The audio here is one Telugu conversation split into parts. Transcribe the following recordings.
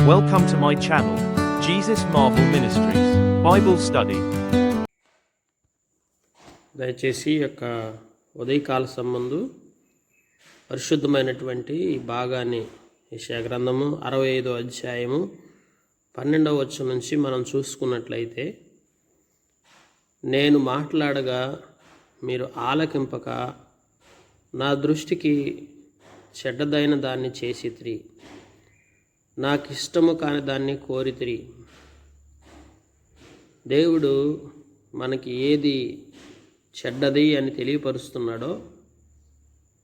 Welcome to my channel, Jesus Marvel Ministries, Bible Study. దయచేసి యొక్క ఉదయకాల సంబంధు పరిశుద్ధమైనటువంటి ఈ భాగాన్ని యెషయా గ్రంథము 65వ అధ్యాయము 12వ వచనం నుంచి మనం చూసుకున్నట్లయితే, నేను మాట్లాడగా మీరు ఆలకింపక నా దృష్టికి చెడ్డదైన దాన్ని చేసితిరి, నాకు ఇష్టము కాని దాన్ని కోరితిరి. దేవుడు మనకి ఏది చెడ్డది అని తెలియపరుస్తున్నాడో,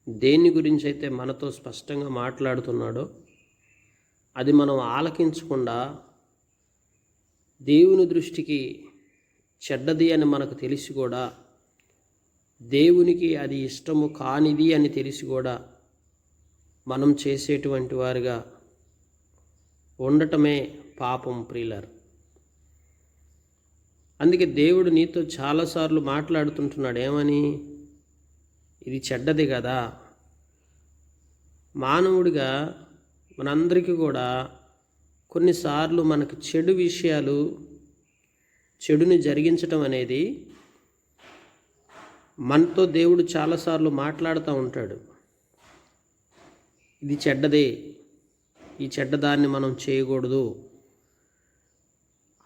దేని గురించి అయితే మనతో స్పష్టంగా మాట్లాడుతున్నాడో అది మనం ఆలకించకుండా దేవుని దృష్టికి చెడ్డది అని మనకు తెలిసి కూడా, దేవునికి అది ఇష్టము కానిది అని తెలిసి కూడా మనం చేసేటువంటి వారిగా ఉండటమే పాపం ప్రియులారు. అందుకే దేవుడు నీతో చాలాసార్లు మాట్లాడుతుంటున్నాడు. ఏమని? ఇది చెడ్డది కదా. మానవుడిగా మనందరికీ కూడా కొన్నిసార్లు మనకు చెడు విషయాలు, చెడుని జరిగించటం అనేది మనతో దేవుడు చాలాసార్లు మాట్లాడుతూ ఉంటాడు. ఇది చెడ్డదే, ఈ చెడ్డదాన్ని మనం చేయకూడదు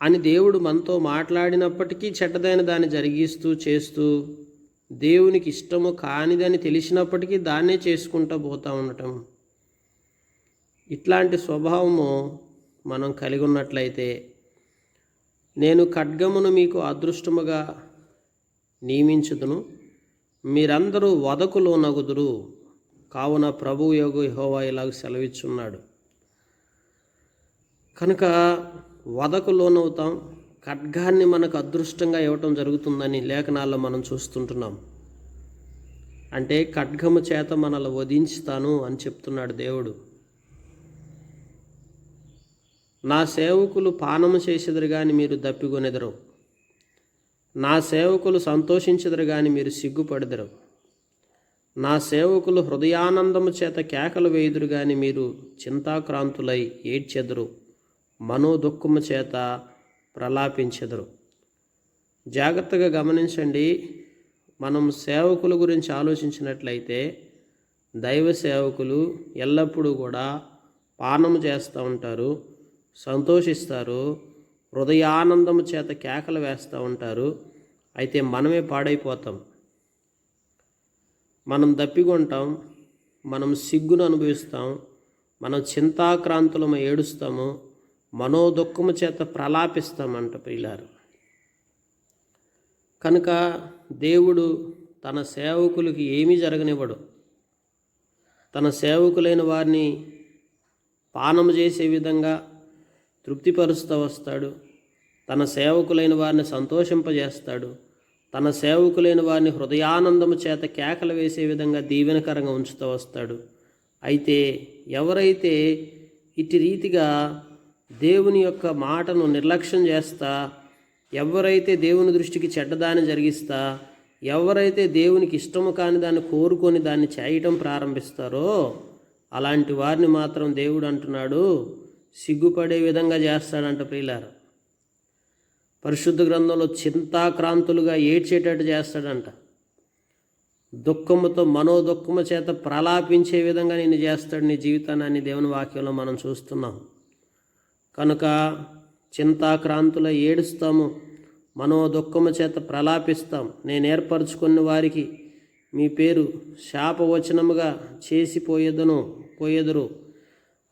అని దేవుడు మనతో మాట్లాడినప్పటికీ చెడ్డదైన దాన్ని జరిగిస్తూ చేస్తూ, దేవునికి ఇష్టము కానిదని తెలిసినప్పటికీ దాన్నే చేసుకుంటూ పోతూ ఉండటం, ఇట్లాంటి స్వభావము మనం కలిగి ఉన్నట్లయితే, నేను ఖడ్గమును మీకు అదృష్టముగా నియమించుదును, మీరందరూ వధకులో నగుదురు, కావున ప్రభువు యెహోవా ఇలాగ సెలవిచ్చున్నాడు. కనుక వధకు లోనవుతాం, ఖడ్గాన్ని మనకు అదృష్టంగా ఇవ్వటం జరుగుతుందని లేఖనాల్లో మనం చూస్తుంటున్నాం. అంటే ఖడ్గము చేత మనల్ని వధించుతాను అని చెప్తున్నాడు దేవుడు. నా సేవకులు పానము చేసెదరు కానీ మీరు దప్పికొనెదరు, నా సేవకులు సంతోషించెదరు కానీ మీరు సిగ్గుపడెదరు, నా సేవకులు హృదయానందము చేత కేకలు వేయుదురు కానీ మీరు చింతాక్రాంతులై ఏడ్చెదరు, మనోదుఃఖము చేత ప్రలాపించెదరు. జాగ్రత్తగా గమనించండి. మనం సేవకుల గురించి ఆలోచించినట్లయితే, దైవ సేవకులు ఎల్లప్పుడూ కూడా పానము చేస్తూ ఉంటారు, సంతోషిస్తారు, హృదయానందము చేత కేకలు వేస్తూ ఉంటారు. అయితే మనమే పాడైపోతాం, మనం దప్పికొంటాం, మనం సిగ్గును అనుభవిస్తాం, మనం చింతాక్రాంతులము ఏడుస్తాము, మనోదుఃఖము చేత ప్రలాపిస్తామంట ప్రియులారు. కనుక దేవుడు తన సేవకులకి ఏమీ జరగనివ్వడు. తన సేవకులైన వారిని పానము చేసే విధంగా తృప్తిపరుస్తూ వస్తాడు. తన సేవకులైన వారిని సంతోషింపజేస్తాడు. తన సేవకులైన వారిని హృదయానందము చేత కేకలు వేసే విధంగా దీవెనకరంగా ఉంచుతూ వస్తాడు. అయితే ఎవరైతే ఇటు రీతిగా దేవుని యొక్క మాటను నిర్లక్ష్యం చేస్తా, ఎవరైతే దేవుని దృష్టికి చెడ్డదాన్ని జరిగిస్తా, ఎవరైతే దేవునికి ఇష్టము కాని దాన్ని కోరుకొని దాన్ని చేయటం ప్రారంభిస్తారో, అలాంటి వారిని మాత్రం దేవుడు అంటున్నాడు సిగ్గుపడే విధంగా చేస్తాడంట ప్రియులారా. పరిశుద్ధ గ్రంథంలో చింతాక్రాంతులుగా ఏడ్చేటట్టు చేస్తాడంట. దుఃఖముతో మనోదుఃఖము చేత ప్రలాపించే విధంగా నేను చేస్తాడు నీ జీవితాన్ని దేవుని వాక్యంలో మనం చూస్తున్నాం. కనుక చింతాక్రాంతుల ఏడుస్తాము, మనోదుఃఖము చేత ప్రలాపిస్తాం. నేను ఏర్పరచుకున్న వారికి మీ పేరు శాపవచనముగా పోయేదురు.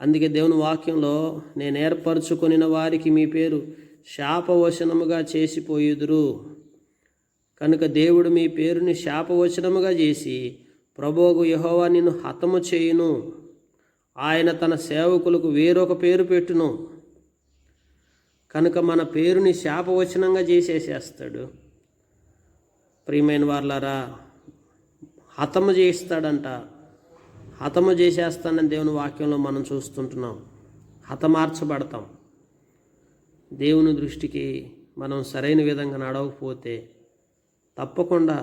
అందుకే దేవుని వాక్యంలో నేను ఏర్పరచుకొనిన వారికి మీ పేరు శాపవచనముగా చేసిపోయేదురు. కనుక దేవుడు మీ పేరుని శాపవచనముగా చేసి, ప్రభువు యెహోవా నిన్ను హతము చేయును, ఆయన తన సేవకులకు వేరొక పేరు పెట్టును. కనుక మన పేరుని శాపవచనంగా చేసేసేస్తాడు. ప్రియమైన వార్లారా, హతము చేస్తాడంట. హతము చేసేస్తానని దేవుని వాక్యంలో మనం చూస్తుంటున్నాం. హతమార్చబడతాం. దేవుని దృష్టికి మనం సరైన విధంగా నడవకపోతే తప్పకుండా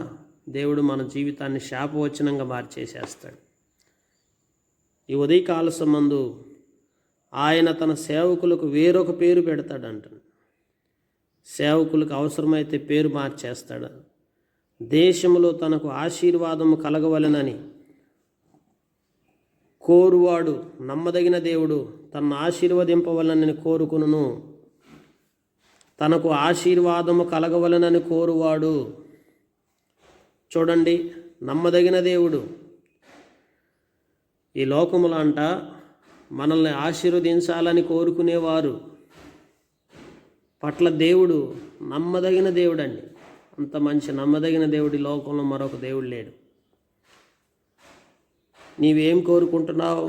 దేవుడు మన జీవితాన్ని శాపవచనంగా మార్చేసేస్తాడు. ఈ ఉదయకాల సంబంధు ఆయన తన సేవకులకు వేరొక పేరు పెడతాడంట. సేవకులకు అవసరమైతే పేరు మార్చేస్తాడు. దేశంలో తనకు ఆశీర్వాదము కలగవలెనని కోరువాడు నమ్మదగిన దేవుడు తనను ఆశీర్వదింపవలనని కోరుకును. తనకు ఆశీర్వాదము కలగవలనని కోరువాడు. చూడండి, నమ్మదగిన దేవుడు. ఈ లోకములో అంట మనల్ని ఆశీర్వదించాలని కోరుకునేవారు పట్ల దేవుడు నమ్మదగిన దేవుడు అండి. అంత మంచి నమ్మదగిన దేవుడు ఈ లోకంలో మరొక దేవుడు లేడు. నీవేం కోరుకుంటున్నావు?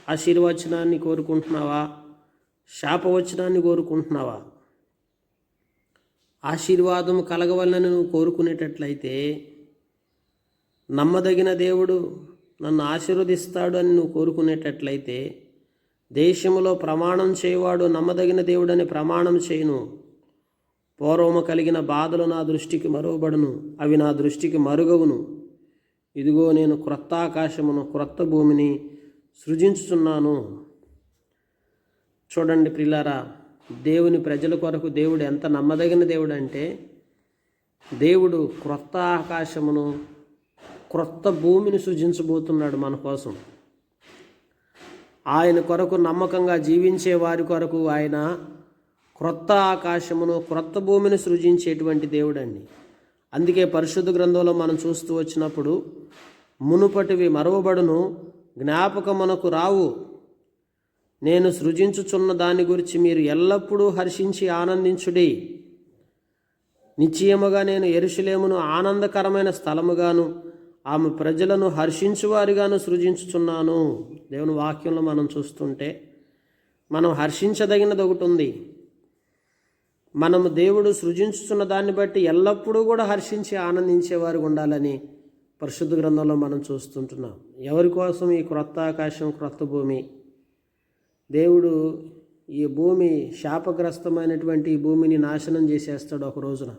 ఆశీర్వచనాన్ని కోరుకుంటున్నావా? శాపవచనాన్ని కోరుకుంటున్నావా? ఆశీర్వాదం కలగవలనని నువ్వు కోరుకునేటట్లయితే, నమ్మదగిన దేవుడు నన్ను ఆశీర్వదిస్తాడు అని నువ్వు కోరుకునేటట్లయితే, దేశములో ప్రమాణం చేయవాడు నమ్మదగిన దేవుడని ప్రమాణం చేయను. పూర్వము కలిగిన బాధలు నా దృష్టికి మరువబడును, అవి నా దృష్టికి మరుగవును. ఇదిగో నేను క్రొత్త ఆకాశమును క్రొత్త భూమిని సృజించుచున్నాను. చూడండి ప్రియులారా, దేవుని ప్రజల కొరకు దేవుడు ఎంత నమ్మదగిన దేవుడు అంటే, దేవుడు క్రొత్త ఆకాశమును క్రొత్త భూమిని సృజించబోతున్నాడు మన కోసం. ఆయన కొరకు నమ్మకంగా జీవించే వారి కొరకు ఆయన క్రొత్త ఆకాశమును క్రొత్త భూమిని సృజించేటువంటి దేవుడండి. అందుకే పరిశుద్ధ గ్రంథంలో మనం చూస్తూ వచ్చినప్పుడు, మునుపటివి మరువబడును, జ్ఞాపకమునకు రావు. నేను సృజించుచున్న దాని గురించి మీరు ఎల్లప్పుడూ హర్షించి ఆనందించుడి. నిశ్చయముగా నేను యెరూషలేమును ఆనందకరమైన స్థలముగాను ఆమె ప్రజలను హర్షించువారిగాను సృజించుచున్నాను. దేవుని వాక్యంలో మనం చూస్తుంటే మనం హర్షించదగినది ఒకటి ఉంది. మనము దేవుడు సృజించుచున్న దాన్ని బట్టి ఎల్లప్పుడూ కూడా హర్షించి ఆనందించేవారు ఉండాలని పరిశుద్ధ గ్రంథంలో మనం చూస్తుంటున్నాం. ఎవరి కోసం ఈ క్రొత్త ఆకాశం క్రొత్త భూమి? దేవుడు ఈ భూమి శాపగ్రస్తమైనటువంటి ఈ భూమిని నాశనం చేసేస్తాడు ఒక రోజున.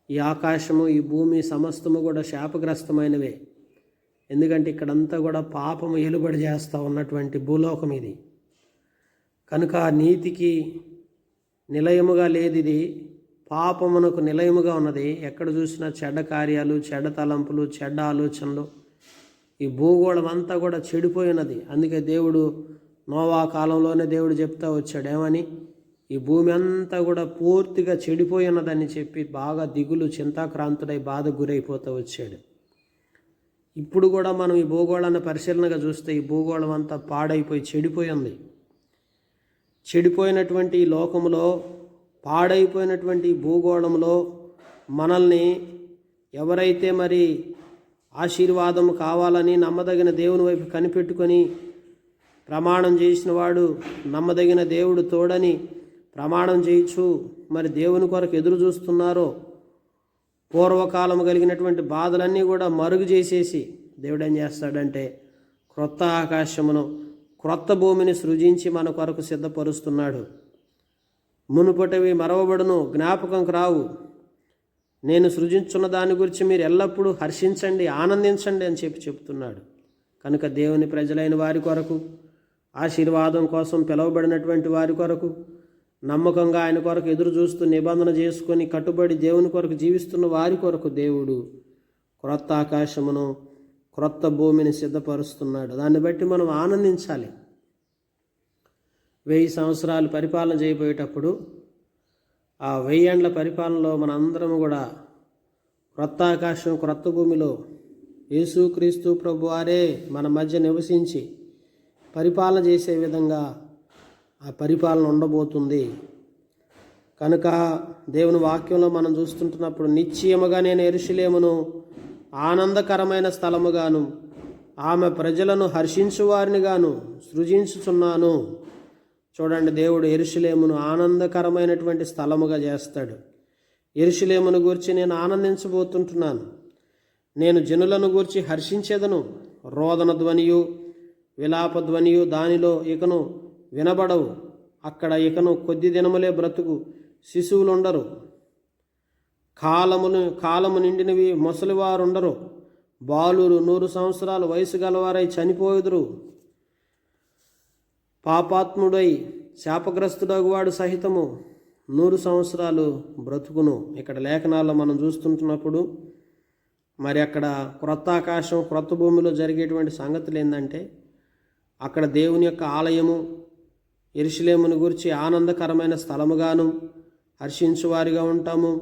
ఈ ఆకాశము ఈ భూమి సమస్తము కూడా శాపగ్రస్తమైనవే. ఎందుకంటే ఇక్కడంతా కూడా పాపము ఏలుబడి చేస్తూ ఉన్నటువంటి భూలోకం ఇది. కనుక నీతికి నిలయముగా లేదు, ఇది పాపమునకు నిలయముగా ఉన్నది. ఎక్కడ చూసినా చెడ్డ కార్యాలు, చెడ్డ తలంపులు, చెడ్డ ఆలోచనలు. ఈ భూగోళం అంతా కూడా చెడిపోయినది. అందుకే దేవుడు నోవా కాలంలోనే దేవుడు చెప్తా వచ్చాడు, ఏమని? ఈ భూమి అంతా కూడా పూర్తిగా చెడిపోయినదని చెప్పి బాగా దిగులు చింతాక్రాంతుడై బాధకు గురైపోతూ వచ్చాడు. ఇప్పుడు కూడా మనం ఈ భూగోళాన్ని పరిశీలనగా చూస్తే ఈ భూగోళం అంతా పాడైపోయి చెడిపోయింది. చెడిపోయినటువంటి ఈ లోకంలో, పాడైపోయినటువంటి ఈ భూగోళంలో మనల్ని ఎవరైతే మరి ఆశీర్వాదం కావాలని నమ్మదగిన దేవుని వైపు కనిపెట్టుకొని ప్రమాణం చేసిన వాడు, నమ్మదగిన దేవుడు తోడని ప్రమాణం చేయొచ్చు మరి దేవుని కొరకు ఎదురు చూస్తున్నారో, పూర్వకాలం కలిగినటువంటి బాధలన్నీ కూడా మరుగు చేసేసి దేవుడు ఏం చేస్తాడంటే క్రొత్త ఆకాశమును క్రొత్త భూమిని సృజించి మన కొరకు సిద్ధపరుస్తున్నాడు. మునుపటివి మరవబడును, జ్ఞాపకంకు రావు. నేను సృజించున్న దాని గురించి మీరు ఎల్లప్పుడూ హర్షించండి, ఆనందించండి అని చెప్తున్నాడు. కనుక దేవుని ప్రజలైన వారి కొరకు, ఆశీర్వాదం కోసం పిలువబడినటువంటి వారి కొరకు, నమ్మకంగా ఆయన కొరకు ఎదురు చూస్తూ నిబంధన చేసుకొని కట్టుబడి దేవుని కొరకు జీవిస్తున్న వారి కొరకు దేవుడు క్రొత్త ఆకాశమును క్రొత్త భూమిని సిద్ధపరుస్తున్నాడు. దాన్ని బట్టి మనం ఆనందించాలి. 1000 సంవత్సరాలు పరిపాలన చేయబోయేటప్పుడు ఆ 1000 ఏండ్ల పరిపాలనలో మన అందరం కూడా క్రొత్త ఆకాశం క్రొత్త భూమిలో యేసుక్రీస్తు ప్రభువారే మన మధ్య నివసించి పరిపాలన చేసే విధంగా ఆ పరిపాలన ఉండబోతుంది. కనుక దేవుని వాక్యంలో మనం చూస్తుంటున్నప్పుడు, నిశ్చయముగా నేను యెరూషలేమును ఆనందకరమైన స్థలముగాను ఆమె ప్రజలను హర్షించువారినిగాను సృజించుచున్నాను. చూడండి, దేవుడు యెరూషలేమును ఆనందకరమైనటువంటి స్థలముగా చేస్తాడు. యెరూషలేమును గూర్చి నేను ఆనందించబోతుంటున్నాను. నేను జనులను గూర్చి హర్షించేదను. రోదన ధ్వనియు విలాప ధ్వనియు దానిలో ఇకను వినబడవు. అక్కడ ఇకను కొద్ది దినములే బ్రతుకు శిశువులుండరు. కాలము నిండినవి ముసలివారుండరు. బాలురు 100 సంవత్సరాల వయసు గలవారై చనిపోయుదురు. పాపాత్ముడై శాపగ్రస్తుడగువాడు సహితము 100 సంవత్సరాలు బ్రతుకును. ఇక్కడ లేఖనాల్లో మనం చూస్తుంటున్నప్పుడు మరి అక్కడ క్రొత్త ఆకాశం క్రొత్త భూమిలో జరిగేటువంటి సంగతులు ఏంటంటే, అక్కడ దేవుని యొక్క ఆలయము యెరూషలేమును గురించి ఆనందకరమైన స్థలముగాను హర్షించువారిగా ఉంటాము.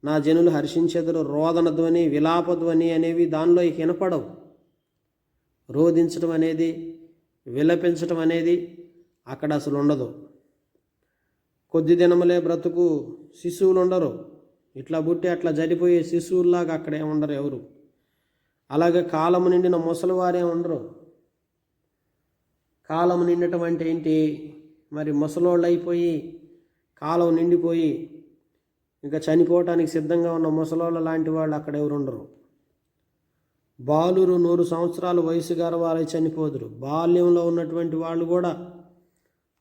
నా జనులు హర్షించెదరు. రోదన ధ్వని, విలాప ధ్వని అనేవి దానిలో ఇక వినపడవు. రోధించడం అనేది, విలపించడం అనేది అక్కడ అసలు ఉండదు. కొద్ది దినములే బ్రతుకు శిశువులు ఉండరు. ఇట్లా పుట్టి అట్లా జరిపోయే శిశువుల్లాగా అక్కడే ఉండరు ఎవరు. అలాగే కాలము నిండిన ముసలివారే ఉండరు. కాలం నిండటం అంటే ఏంటి? మరి ముసలోళ్ళు అయిపోయి కాలం నిండిపోయి ఇంకా చనిపోవటానికి సిద్ధంగా ఉన్న ముసలోళ్ళ లాంటి వాళ్ళు అక్కడ ఎవరు ఉండరు. బాలురు 100 సంవత్సరాల వయసు గలవారై చనిపోదురు. బాల్యంలో ఉన్నటువంటి వాళ్ళు కూడా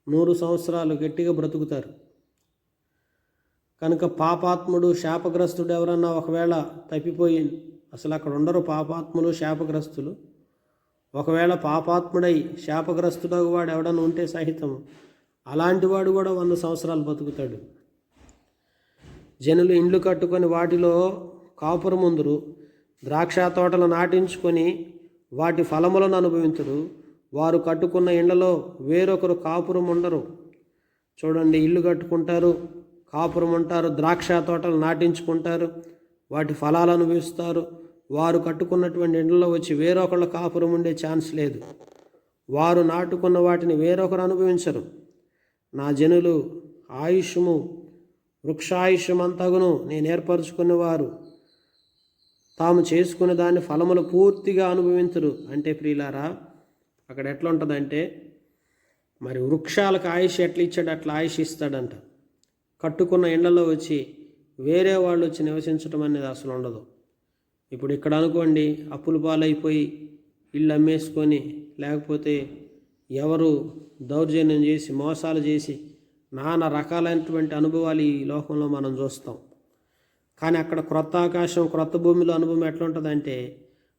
100 సంవత్సరాలు గట్టిగా బ్రతుకుతారు. కనుక పాపాత్ముడు శాపగ్రస్తుడు ఎవరన్నా ఒకవేళ తప్పిపోయి, అసలు అక్కడ ఉండరు పాపాత్ములు శాపగ్రస్తులు. ఒకవేళ పాపాత్ముడై శాపగ్రస్తుడు వాడు ఎవడన్నా ఉంటే సహితం అలాంటి వాడు కూడా 100 సంవత్సరాలు బతుకుతాడు. జనులు ఇండ్లు కట్టుకొని వాటిలో కాపురముందురు, ద్రాక్ష తోటలు నాటించుకొని వాటి ఫలములను అనుభవింతురు. వారు కట్టుకున్న ఇండ్లలో వేరొకరు కాపురం ఉండరు. చూడండి, ఇల్లు కట్టుకుంటారు, కాపురం ఉంటారు, ద్రాక్ష తోటలు నాటించుకుంటారు, వాటి ఫలాలు అనుభవిస్తారు. వారు కట్టుకున్నటువంటి ఇండ్లలో వచ్చి వేరొకళ్ళ కాపురం ఉండే ఛాన్స్ లేదు. వారు నాటుకున్న వాటిని వేరొకరు అనుభవించరు. నా జనులు ఆయుష్యము వృక్షాయుష్యమంతగును నేను ఏర్పరచుకునేవారు తాము చేసుకునే దాని ఫలములు పూర్తిగా అనుభవించరు. అంటే ప్రియులారా, అక్కడ ఎట్లా ఉంటుందంటే, మరి వృక్షాలకు ఆయుష్ ఎట్లా ఇచ్చాడు అట్లా ఆయుష్ ఇస్తాడంట. కట్టుకున్న ఇండ్లలో వచ్చి వేరే వాళ్ళు వచ్చి నివసించడం అనేది అసలు ఉండదు. ఇప్పుడు ఇక్కడ అనుకోండి, అప్పులు పాలైపోయి ఇల్లు అమ్మేసుకొని, లేకపోతే ఎవరు దౌర్జన్యం చేసి మోసాలు చేసి నానా రకాలైనటువంటి అనుభవాలు ఈ లోకంలో మనం చూస్తాం. కానీ అక్కడ క్రొత్త ఆకాశం క్రొత్త భూమిలో అనుభవం ఎట్లా ఉంటుందంటే,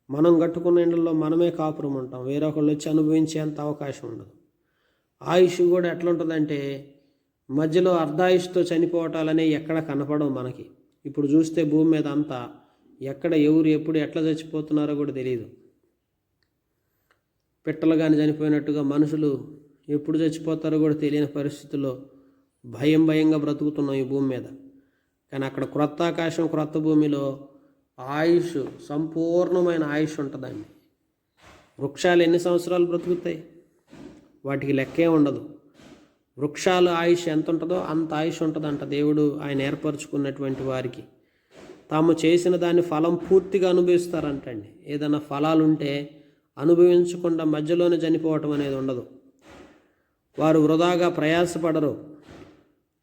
మనం కట్టుకున్న ఇండ్లలో మనమే కాపురం ఉంటాం, వేరొకళ్ళు వచ్చి అనుభవించేంత అవకాశం ఉండదు. ఆయుష్ కూడా ఎట్లా ఉంటుందంటే, మధ్యలో అర్ధాయుష్తో చనిపోవటాలనే ఎక్కడ కనపడవు మనకి. ఇప్పుడు చూస్తే భూమి మీద అంతా ఎక్కడ ఎవరు ఎప్పుడు ఎట్లా చచ్చిపోతున్నారో కూడా తెలియదు. పిట్టలు కానీ చనిపోయినట్టుగా మనుషులు ఎప్పుడు చచ్చిపోతారో కూడా తెలియని పరిస్థితుల్లో భయంగా బ్రతుకుతున్నాం ఈ భూమి మీద. కానీ అక్కడ క్రొత్త ఆకాశం క్రొత్త భూమిలో ఆయుష్, సంపూర్ణమైన ఆయుష్ ఉంటుందండి. వృక్షాలు ఎన్ని సంవత్సరాలు బ్రతుకుతాయి? వాటికి లెక్కే ఉండదు. వృక్షాలు ఆయుష్ ఎంత ఉంటుందో అంత ఆయుష్ ఉంటుందంట. దేవుడు ఆయన ఏర్పరచుకున్నటువంటి వారికి తాము చేసిన దాని ఫలం పూర్తిగా అనుభవిస్తారంటండి. ఏదైనా ఫలాలు ఉంటే అనుభవించకుండా మధ్యలోనే చనిపోవటం అనేది ఉండదు. వారు వృధాగా ప్రయాసపడరు.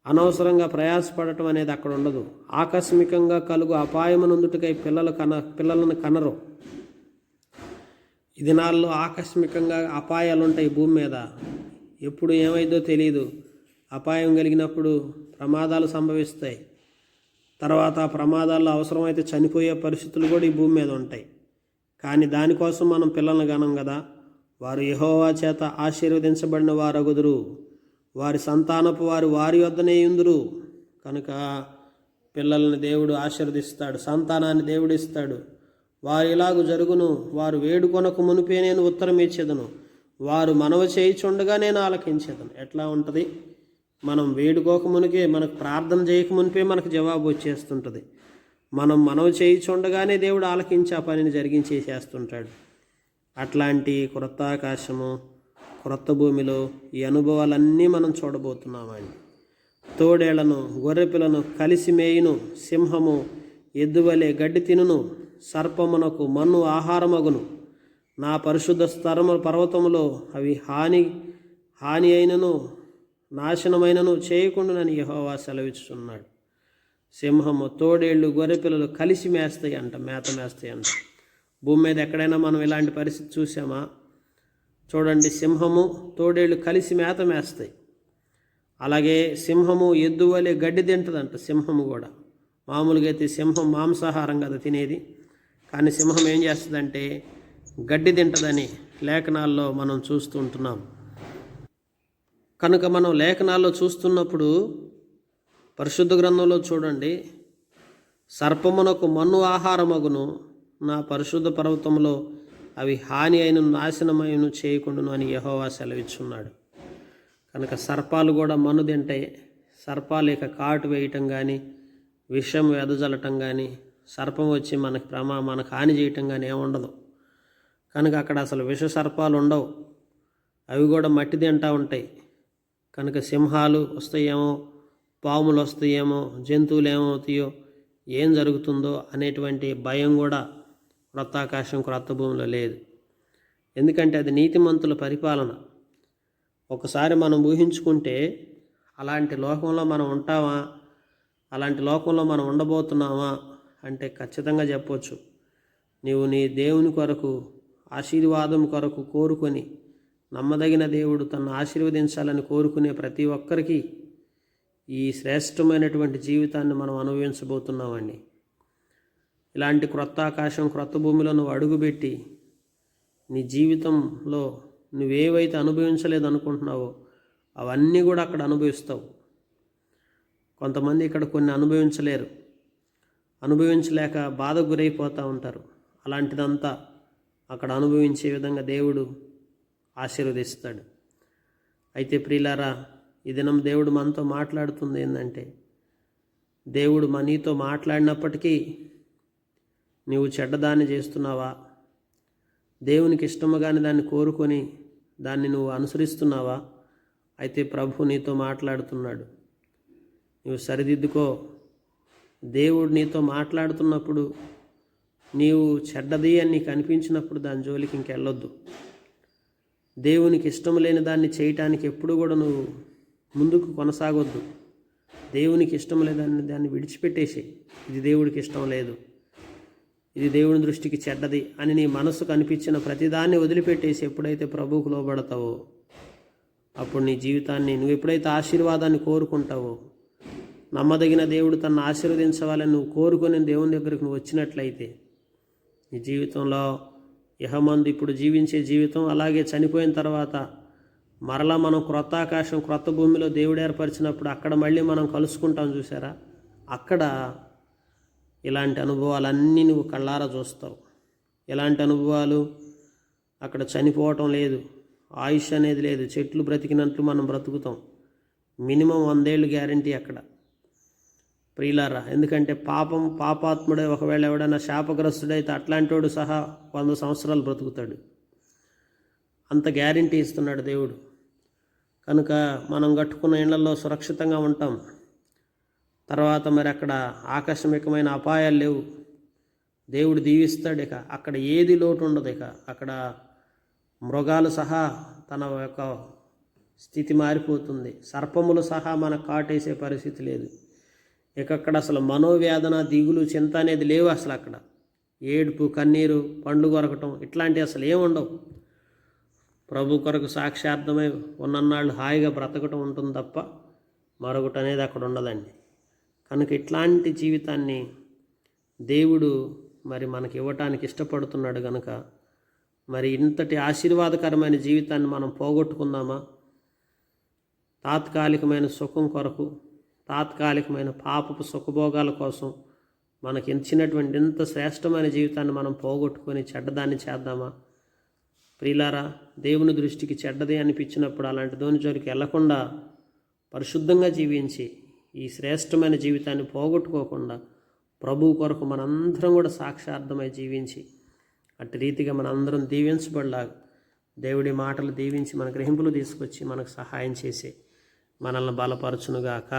అనవసరంగా ప్రయాసపడటం అనేది అక్కడ ఉండదు. ఆకస్మికంగా కలుగు అపాయమునందుటికై పిల్లలను కనరు. ఈ దినాల్లో ఆకస్మికంగా అపాయాలు ఉంటాయి భూమి మీద. ఎప్పుడు ఏమైందో తెలియదు. అపాయం కలిగినప్పుడు ప్రమాదాలు సంభవిస్తాయి. తర్వాత ఆ ప్రమాదాల్లో అవసరమైతే చనిపోయే పరిస్థితులు కూడా ఈ భూమి మీద ఉంటాయి. కానీ దానికోసం మనం పిల్లలను గనం కదా. వారు యెహోవా చేత ఆశీర్వదించబడిన వారగుదురు, వారి సంతానపు వారి వద్దనే ఉందురు. కనుక పిల్లల్ని దేవుడు ఆశీర్వదిస్తాడు, సంతానాన్ని దేవుడు ఇస్తాడు. వారు ఇలాగు జరుగును, వారు వేడుకొనకు మునిపే నేను ఉత్తరం ఇచ్చేదను, వారు మనవి చేయుచుండగా నేను ఆలకించేదను. ఎట్లా ఉంటుంది? మనం వేడుకోక మునికే, మనకు ప్రార్థన చేయక మునిపే మనకు జవాబు వచ్చేస్తుంటుంది. మనం మనవి చేయుచుండగానే దేవుడు ఆలకించి ఆ పనిని జరిగించేసేస్తుంటాడు. అట్లాంటి క్రొత్త ఆకాశము క్రొత్త భూమిలో ఈ అనుభవాలన్నీ మనం చూడబోతున్నామండి. తోడేళ్లను గొర్రెపిల్లను కలిసి మేయును, సింహము ఎద్దువలే గడ్డి తినును, సర్పమునకు మన్ను ఆహారమగును. నా పరిశుద్ధ పర్వతములో అవి హాని అయినను నాశనమైనను చేయకుండానని యెహోవా సెలవిస్తున్నాడు. సింహము, తోడేళ్ళు, గొర్రెపిల్లలు కలిసి మేస్తాయి అంట, మేత మేస్తాయి అంట. భూమి మీద ఎక్కడైనా మనం ఇలాంటి పరిస్థితి చూసామా? చూడండి, సింహము తోడేళ్ళు కలిసి మేత మేస్తాయి. అలాగే సింహము ఎద్దు వలె గడ్డి తింటుందంట. సింహము కూడా మామూలుగా అయితే సింహం మాంసాహారం కదా తినేది, కానీ సింహం ఏం చేస్తుందంటే గడ్డి తింటుందని లేఖనాల్లో మనం చూస్తూ ఉంటున్నాం. కనుక మనం లేఖనాల్లో చూస్తున్నప్పుడు పరిశుద్ధ గ్రంథంలో చూడండి, సర్పమునకు మన్ను ఆహారమగును, నా పరిశుద్ధ పర్వతంలో అవి హాని అయిన నాశనమైన చేయకుండాను అని యెహోవా సెలవిచ్చున్నాడు. కనుక సర్పాలు కూడా మన్ను తింటాయి. సర్పాలు ఇక కాటు వేయటం కానీ, విషం వెదజల్లటం కానీ, సర్పం వచ్చి మనకు హాని చేయటం కానీ ఏముండదు. కనుక అక్కడ అసలు విష సర్పాలు ఉండవు, అవి కూడా మట్టి తింటూ ఉంటాయి. కనుక సింహాలు వస్తాయేమో, పాములు వస్తాయేమో, జంతువులు ఏమవుతాయో, ఏం జరుగుతుందో అనేటువంటి భయం కూడా క్రొత్త ఆకాశం క్రొత్త భూమిలో లేదు. ఎందుకంటే అది నీతిమంతుల పరిపాలన. ఒకసారి మనం ఊహించుకుంటే అలాంటి లోకంలో మనం ఉంటామా, అలాంటి లోకంలో మనం ఉండబోతున్నామా అంటే ఖచ్చితంగా చెప్పొచ్చు. నీవు నీ దేవుని కొరకు ఆశీర్వాదం కొరకు కోరుకొని, నమ్మదగిన దేవుడు తను ఆశీర్వదించాలని కోరుకునే ప్రతి ఒక్కరికి ఈ శ్రేష్టమైనటువంటి జీవితాన్ని మనం అనుభవించబోతున్నామండి. ఇలాంటి క్రొత్త ఆకాశం క్రొత్త భూమిలో నువ్వు అడుగుపెట్టి నీ జీవితంలో నువ్వేవైతే అనుభవించలేదు అనుకుంటున్నావో అవన్నీ కూడా అక్కడ అనుభవిస్తావు. కొంతమంది ఇక్కడ కొన్ని అనుభవించలేక బాధకు గురైపోతూ ఉంటారు. అలాంటిదంతా అక్కడ అనుభవించే విధంగా దేవుడు ఆశీర్వదిస్తాడు. అయితే ప్రియులారా, ఈ దినం దేవుడు మనతో మాట్లాడుతుంది ఏంటంటే, దేవుడు మనీతో మాట్లాడినప్పటికీ నీవు చెడ్డదాన్ని చేస్తున్నావా, దేవునికి ఇష్టముగాని దాన్ని కోరుకొని దాన్ని నువ్వు అనుసరిస్తున్నావా? అయితే ప్రభు నీతో మాట్లాడుతున్నాడు, నువ్వు సరిదిద్దుకో. దేవుడు నీతో మాట్లాడుతున్నప్పుడు నీవు చెడ్డది అని నీకు అనిపించినప్పుడు దాని జోలికి ఇంకెళ్ళొద్దు. దేవునికి ఇష్టం లేని దాన్ని చేయటానికి ఎప్పుడు కూడా నువ్వు ముందుకు కొనసాగొద్దు. దేవునికి ఇష్టం లేదని దాన్ని విడిచిపెట్టేసి, ఇది దేవుడికి ఇష్టం లేదు, ఇది దేవుని దృష్టికి చెడ్డది అని నీ మనసుకు అనిపించిన ప్రతిదాన్ని వదిలిపెట్టేసి ఎప్పుడైతే ప్రభువుకు లోబడతావో, అప్పుడు నీ జీవితాన్ని నువ్వు ఎప్పుడైతే ఆశీర్వాదాన్ని కోరుకుంటావో, నమ్మదగిన దేవుడు తనను ఆశీర్వదించవాలని నువ్వు కోరుకొని దేవుని దగ్గరకు నువ్వు వచ్చినట్లయితే, నీ జీవితంలో ఇహమందు ఇప్పుడు జీవించే జీవితం, అలాగే చనిపోయిన తర్వాత మరలా మనం క్రొత్త ఆకాశం క్రొత్త భూమిలో దేవుడు ఏర్పరిచినప్పుడు అక్కడ మళ్ళీ మనం కలుసుకుంటాం చూసారా, అక్కడ ఇలాంటి అనుభవాలన్నీ నువ్వు కళ్ళారా చూస్తావు. ఎలాంటి అనుభవాలు? అక్కడ చనిపోవటం లేదు, ఆయుష్ అనేది లేదు, చెట్లు బ్రతికినట్లు మనం బ్రతుకుతాం. మినిమం 100 ఏళ్ళు గ్యారంటీ అక్కడ ప్రియులారా. ఎందుకంటే పాపాత్ముడే ఒకవేళ ఎవడైనా శాపగ్రస్తుడైతే అట్లాంటోడు సహా 100 సంవత్సరాలు బ్రతుకుతాడు. అంత గ్యారంటీ ఇస్తున్నాడు దేవుడు. కనుక మనం కట్టుకున్న ఇళ్లలో సురక్షితంగా ఉంటాం. తర్వాత మరి అక్కడ ఆకస్మికమైన అపాయాలు లేవు, దేవుడు దీవిస్తాడు. ఇక అక్కడ ఏది లోటు ఉండదు. ఇక అక్కడ మృగాలు సహా తన యొక్క స్థితి మారిపోతుంది, సర్పములు సహా మనకు కాటేసే పరిస్థితి లేదు. ఇక అక్కడ అసలు మనోవేదన, దిగులు, చింత అనేది లేవు. అసలు అక్కడ ఏడుపు, కన్నీరు, పండ్లు కొరకటం ఇట్లాంటివి అసలు ఏముండవు. ప్రభు కొరకు సాక్షార్థమై ఉన్నన్నాళ్ళు హాయిగా బ్రతకటం ఉంటుంది తప్ప మరొకటి అనేది అక్కడ ఉండదండి. కనుక ఇట్లాంటి జీవితాన్ని దేవుడు మరి మనకి ఇవ్వటానికి ఇష్టపడుతున్నాడు. కనుక మరి ఇంతటి ఆశీర్వాదకరమైన జీవితాన్ని మనం పోగొట్టుకుందామా? తాత్కాలికమైన సుఖం కొరకు, తాత్కాలికమైన పాపపు సుఖభోగాల కోసం మనకి ఇచ్చినటువంటి ఇంత శ్రేష్టమైన జీవితాన్ని మనం పోగొట్టుకొని చెడ్డదాన్ని చేద్దామా? ప్రియులారా, దేవుని దృష్టికి చెడ్డది అనిపించినప్పుడు అలాంటి దోని జోలికి వెళ్లకుండా పరిశుద్ధంగా జీవించి ఈ శ్రేష్టమైన జీవితాన్ని పోగొట్టుకోకుండా ప్రభువు కొరకు మనందరం కూడా సాక్షార్థమై జీవించి అట్టి రీతిగా మనందరం దీవించబడలాగా దేవుడి మాటలు దీవించి మన గ్రహింపులు తీసుకొచ్చి మనకు సహాయం చేసి మనల్ని బలపరచునుగాక.